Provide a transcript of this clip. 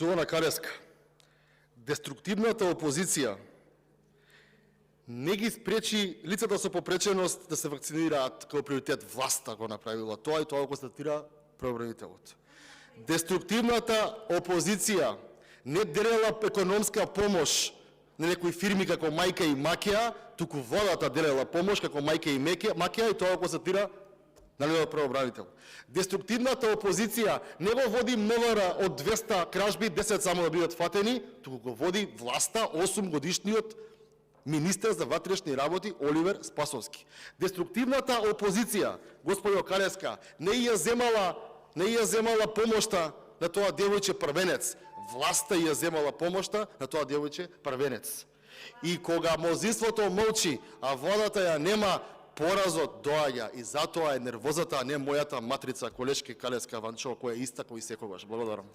Почитувана Калеска, деструктивната опозиција не ги спречи лицата со попреченост да се вакцинираат како приоритет. Власта го направила тоа и тоа го констатира правобранителот. Деструктивната опозиција не делела економска помош на некои фирми како Мајка и Макија, туку водата делела помош како Мајка и Макија и тоа го констатира налево правобранител. Деструктивната опозиција не го води МВР од 200 кражби, 10 само да бидат фатени, туку го води власта 8 годишниот министер за ватрешни работи Оливер Спасовски. Деструктивната опозиција, господио Калеска, не ја земала помошта на тоа девојче првенец. Власта ја земала помошта на тоа девојче првенец. И кога мнозинството молчи, а владата ја нема, поразот доаѓа и затоа е нервозата, а не мојата матрица колешки Калеска Ванчо, која е иста кој секогаш. Благодарам.